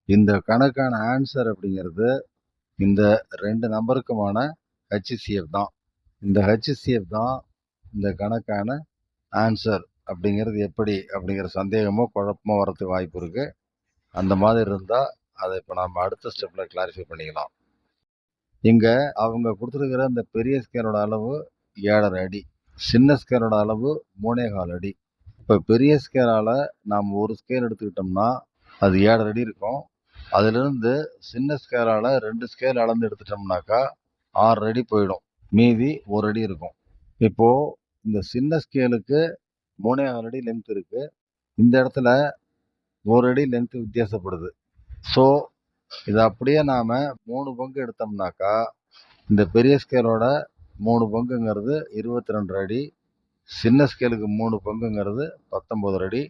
இந்த கணக்கான ஆன்சர் அப்படிங்கிறது இந்த 2 நம்பருக்குமான HCF தான். இந்த HCF தான் இந்த கணக்கான ஆன்சர் அப்படிங்கிறது எப்படி அப்படிங்கிற சந்தேகமோ குழப்பமோ வரதுக்கு வாய்ப்பு இருக்குது. அந்த மாதிரி இருந்தால் அதை இப்போ நம்ம அடுத்த ஸ்டெப்பில் கிளாரிஃபை பண்ணிக்கலாம். இங்கே அவங்க கொடுத்துருக்கிற இந்த பெரிய ஸ்கேலோட அளவு 7.5 அடி, சின்ன ஸ்கேலோட அளவு 3.25 அடி. இப்போ பெரிய ஸ்கேலால் நாம் ஒரு ஸ்கேல் எடுத்துக்கிட்டோம்னா அது 7.5 அடி இருக்கும். அதிலிருந்து சின்ன ஸ்கேலால் 2 ஸ்கேல் அளந்து எடுத்துட்டோம்னாக்கா 6 அடி போயிடும், மீதி 1 அடி இருக்கும். இப்போது இந்த சின்ன ஸ்கேலுக்கு 3.25 அடி லென்த் இருக்குது, இந்த இடத்துல 1 அடி லென்த்து வித்தியாசப்படுது. ஸோ இதை அப்படியே நாம் 3 பங்கு எடுத்தோம்னாக்கா இந்த பெரிய ஸ்கேலோட 3 பங்குங்கிறது 22 அடி, சின்ன ஸ்கேலுக்கு 3 பங்குங்கிறது 19 அடி.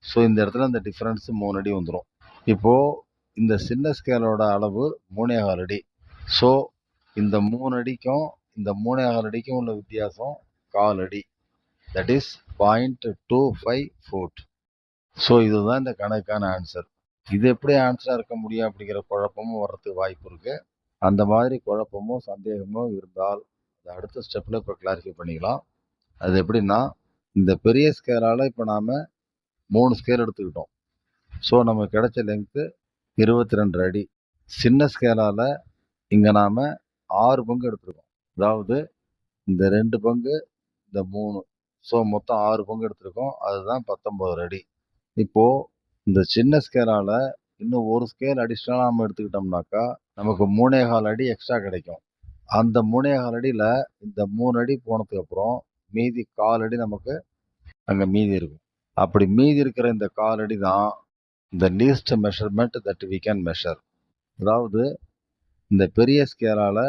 ஸோ இந்த இடத்துல இந்த டிஃப்ரென்ஸு 3 அடி வந்துடும். இப்போது இந்த சின்ன ஸ்கேலோட அளவு 3.25 அடி. ஸோ இந்த 3 அடிக்கும் இந்த 3.25 அடிக்கும் உள்ள வித்தியாசம் 1/4 அடி, தட் இஸ் 0.25 ஃபுட். ஸோ இதுதான் இந்த கணக்கான ஆன்சர். இது எப்படி ஆன்சராக இருக்க முடியும் அப்படிங்கிற குழப்பமும் வர்றதுக்கு வாய்ப்பு இருக்குது. அந்த மாதிரி குழப்பமோ சந்தேகமோ இருந்தால் அதை அடுத்த ஸ்டெப்பில் இப்போ கிளாரிஃபை பண்ணிக்கலாம். அது எப்படின்னா, இந்த பெரிய ஸ்கேலால் இப்போ நாம் 3 ஸ்கேல் எடுத்துக்கிட்டோம். ஸோ நமக்கு கிடைச்ச லென்த்து 22 அடி. சின்ன ஸ்கேலால் இங்கே நாம் 6 பங்கு எடுத்துருக்கோம். அதாவது இந்த 2 பங்கு, இந்த 3, ஸோ மொத்தம் 6 பங்கு எடுத்துருக்கோம். அதுதான் 19 அடி. இப்போது இந்த சின்ன ஸ்கேலால் இன்னும் ஒரு ஸ்கேல் அடிஷ்னலாக நம்ம எடுத்துக்கிட்டோம்னாக்கா நமக்கு 3.25 அடி எக்ஸ்ட்ரா கிடைக்கும். அந்த 3.25 அடியில் இந்த 3 அடி போனதுக்கப்புறம் மீதி 1/4 அடி நமக்கு அங்கே மீதி இருக்கும். அப்படி மீதி இருக்கிற இந்த 1/4 அடி தான் இந்த least measurement that we can measure. அதாவது இந்த பெரிய ஸ்கேலால்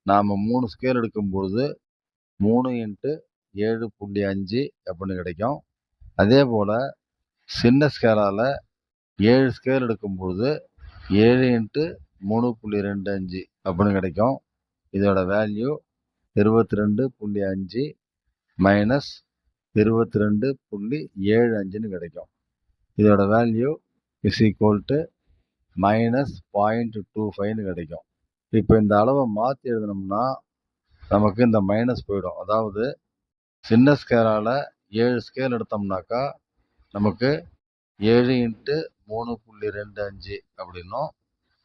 நாம் 3 ஸ்கேல் எடுக்கும்பொழுது 3 × 7.5 அப்படின்னு கிடைக்கும். அதே போல் சின்ன ஸ்கேலால் 7 ஸ்கேல் எடுக்கும்பொழுது 7 × 3.25 அப்படின்னு கிடைக்கும். இதோட வேல்யூ 22.5 மைனஸ் 22.75ன்னு கிடைக்கும். இதோட வேல்யூ இஸ் ஈக்குவல் டு -0.25ன்னு கிடைக்கும். இப்போ இந்த அளவை மாற்றி எழுதினோம்னா நமக்கு இந்த மைனஸ் போயிடும். அதாவது சின்ன ஸ்கேலால் 7 ஸ்கேல் எடுத்தோம்னாக்கா நமக்கு 7 × 3.25 அப்படின்னும்,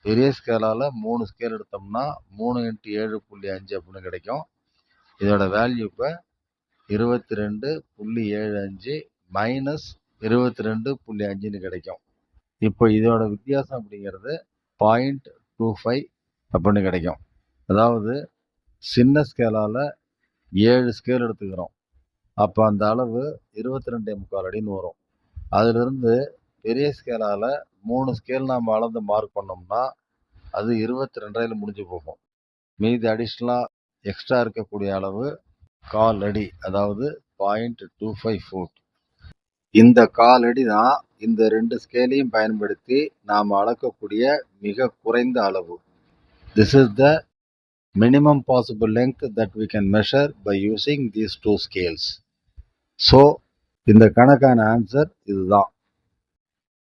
பெரிய ஸ்கேலால் 3 ஸ்கேல் எடுத்தோம்னா 3 × 7.5 அப்படின்னு கிடைக்கும். இதோட வேல்யூ இப்போ 22.75 மைனஸ் 22.5ன்னு கிடைக்கும். இப்போ இதோட வித்தியாசம் அப்படிங்கிறது 0.25 அப்படின்னு கிடைக்கும். அதாவது சின்ன ஸ்கேலால் 7 ஸ்கேல் எடுத்துக்கிறோம். அப்போ அந்த அளவு 22.25 அடின்னு வரும். அதிலிருந்து பெரிய ஸ்கேலால் 3 ஸ்கேல் நாம் அளந்து மார்க் பண்ணோம்னா அது 22 அடியில் முடிஞ்சு போகும். மீதி அடிஷ்னலாக எக்ஸ்ட்ரா இருக்கக்கூடிய அளவு 1/4 அடி, அதாவது 0.25 ஃபுட். இந்த 1/4 அடி தான் இந்த 2 ஸ்கேலையும் பயன்படுத்தி நாம் அளக்கக்கூடிய மிக குறைந்த அளவு. This is the minimum possible length that we can measure by using these 2 scales. So இந்த கணக்கான ஆன்சர் இதுதான்.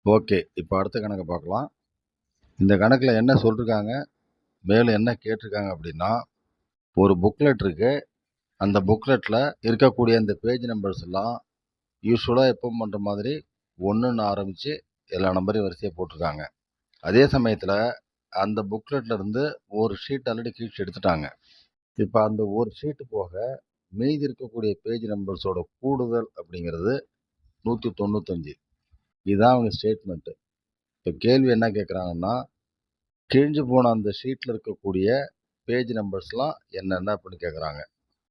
ஓகே, இப்போ அடுத்த கணக்கை பார்க்கலாம். இந்த கணக்கில் என்ன சொல்லியிருக்காங்க, மேலும் என்ன கேட்டிருக்காங்க அப்படின்னா, ஒரு புக்லெட் இருக்குது. அந்த புக்லெட்டில் இருக்கக்கூடிய அந்த பேஜ் நம்பர்ஸ் எல்லாம் யூஸ்வலாக எப்போ பண்ணுற மாதிரி 1ன்னு ஆரம்பித்து எல்லா நம்பரையும் வரிசையாக போட்டிருக்காங்க. அதே சமயத்தில் அந்த புக்லெட்டில் இருந்து ஒரு ஷீட் ஆல்ரெடி கீழ்ச்சி எடுத்துட்டாங்க. இப்போ அந்த ஒரு ஷீட்டு போக மீதி இருக்கக்கூடிய பேஜ் நம்பர்ஸோட கூடுதல் அப்படிங்கிறது 195. இதுதான் அவங்க ஸ்டேட்மெண்ட்டு. இப்போ கேள்வி என்ன கேட்குறாங்கன்னா, கிழிஞ்சு போன அந்த ஷீட்டில் இருக்கக்கூடிய பேஜ் நம்பர்ஸ்லாம் என்னென்ன அப்படின்னு கேட்குறாங்க.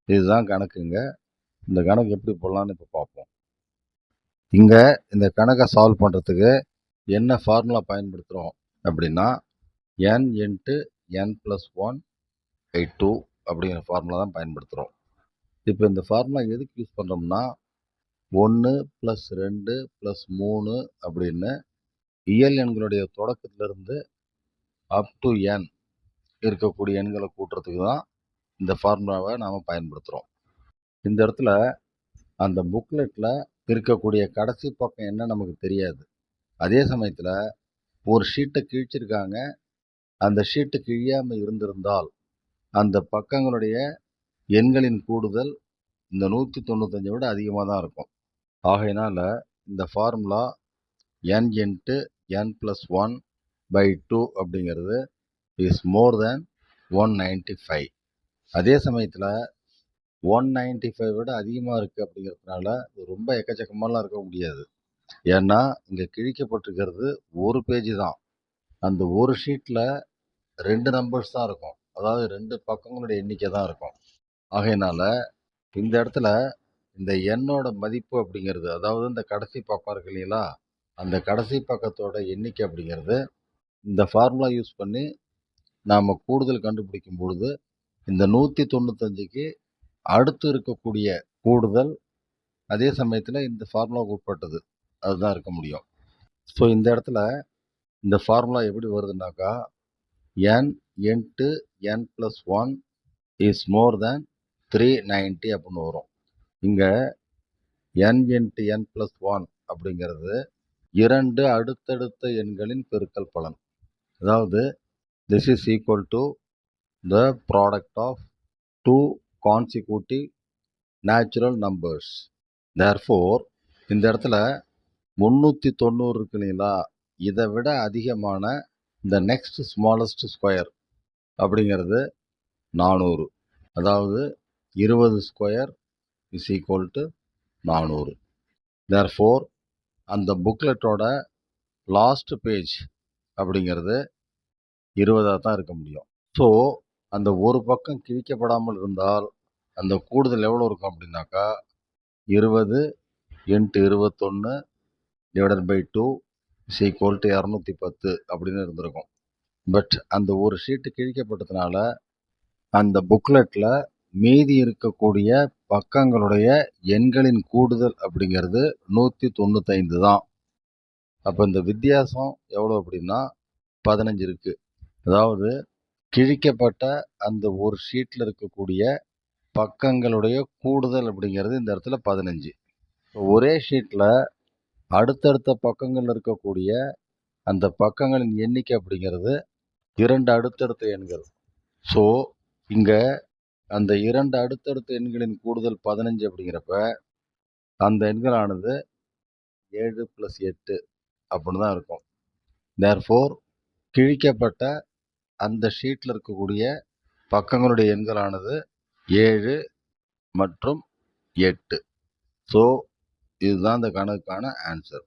இதுதான் கணக்குங்க. இந்த கணக்கு எப்படி போடலான்னு இப்போ பார்ப்போம். இங்கே இந்த கணக்கை சால்வ் பண்ணுறதுக்கு என்ன ஃபார்முலா பயன்படுத்துகிறோம் அப்படின்னா, n × n+1/2 அப்படிங்கிற ஃபார்முலா தான் பயன்படுத்துகிறோம். இப்போ இந்த ஃபார்முலா எதுக்கு யூஸ் பண்ணுறோம்னா, 1 + 2 + 3 அப்படின்னு இயல் எண்களுடைய தொடக்கத்திலிருந்து அப் டு n இருக்கக்கூடிய எண்களை கூட்டுறதுக்கு தான் இந்த ஃபார்முலாவை நாம் பயன்படுத்துகிறோம். இந்த இடத்துல அந்த புக்லெட்டில் இருக்கக்கூடிய கடைசி பக்கம் என்ன நமக்கு தெரியாது. அதே சமயத்தில் ஒரு ஷீட்டை கிழிச்சிருக்காங்க. அந்த ஷீட்டு கிழியாம இருந்திருந்தால் அந்த பக்கங்களுடைய எண்களின் கூடுதல் இந்த 195 விட அதிகமாக தான் இருக்கும். ஆகையினால இந்த ஃபார்முலா n இன்ட்டு n + 1/2 அப்படிங்கிறது இஸ் மோர் தேன் 195. அதே சமயத்தில் 195 விட அதிகமாக இருக்குது அப்படிங்கிறதுனால ரொம்ப எக்கச்சக்கமாலாம் இருக்க முடியாது. ஏன்னா இங்கே கிழிக்கப்பட்டிருக்கிறது ஒரு பேஜ் தான். அந்த ஒரு ஷீட்டில் 2 நம்பர்ஸ் தான் இருக்கும். அதாவது 2 பக்கங்களுடைய எண்ணிக்கை தான் இருக்கும். ஆகையினால இந்த இடத்துல இந்த எண்ணோட மதிப்பு அப்படிங்கிறது, அதாவது இந்த கடைசி பக்கம் இருக்கு இல்லைங்களா, அந்த கடைசி பக்கத்தோட எண்ணிக்கை அப்படிங்கிறது இந்த ஃபார்முலா யூஸ் பண்ணி நாம் கூடுதல் கண்டுபிடிக்கும் பொழுது இந்த 195க்கு அடுத்து இருக்கக்கூடிய கூடுதல் அதே சமயத்தில் இந்த ஃபார்முலாவுக்கு உட்பட்டது அதுதான் இருக்க முடியும். ஸோ இந்த இடத்துல இந்த ஃபார்முலா எப்படி வருதுனாக்கா n into n + 1 is more than 390 அப்படின்னு வரும். இங்கே n இன்ட்டு n + 1 அப்படிங்கிறது 2 அடுத்தடுத்த எண்களின் பெருக்கல் பலன். அதாவது this is equal to the product of 2 consecutive natural numbers. Therefore இந்த இடத்துல 390 இருக்கு இல்லைங்களா, இதை விட அதிகமான இந்த நெக்ஸ்ட் ஸ்மாலஸ்ட் ஸ்கொயர் அப்படிங்கிறது 400. அதாவது 20 square is equal to 400. Therefore அந்த புக்லெட்டோட லாஸ்ட் பேஜ் அப்படிங்கிறது 20 தான் இருக்க முடியும். ஸோ அந்த ஒரு பக்கம் கிழிக்கப்படாமல் இருந்தால் அந்த கூடுதல் எவ்வளோ இருக்கும் அப்படின்னாக்கா 20 × 21 / 2 இஸ் ஈக்குவல் டு 210 அப்படின்னு இருந்திருக்கும். பட் அந்த ஒரு ஷீட்டு கிழிக்கப்பட்டதுனால அந்த புக்லெட்டில் மீதி இருக்கக்கூடிய பக்கங்களுடைய எண்களின் கூடுதல் அப்படிங்கிறது 195 தான். அப்போ இந்த வித்தியாசம் எவ்வளோ அப்படின்னா 15 இருக்குது. அதாவது கிழிக்கப்பட்ட அந்த ஒரு ஷீட்டில் இருக்கக்கூடிய பக்கங்களுடைய கூடுதல் அப்படிங்கிறது இந்த இடத்துல 15. ஒரே ஷீட்டில் அடுத்தடுத்த பக்கங்கள் இருக்கக்கூடிய அந்த பக்கங்களின் எண்ணிக்கை அப்படிங்கிறது 2 அடுத்தடுத்த எண்கள். ஸோ இங்கே அந்த 2 அடுத்தடுத்த எண்களின் கூடுதல் 15 அப்படிங்கிறப்ப அந்த எண்களானது 7 + 8 அப்படின்னு தான் இருக்கும். தேர்ஃபோர் கிழிக்கப்பட்ட அந்த ஷீட்டில் இருக்கக்கூடிய பக்கங்களுடைய எண்களானது 7 மற்றும் 8. ஸோ இதுதான் இந்த கணக்குக்கான ஆன்சர்.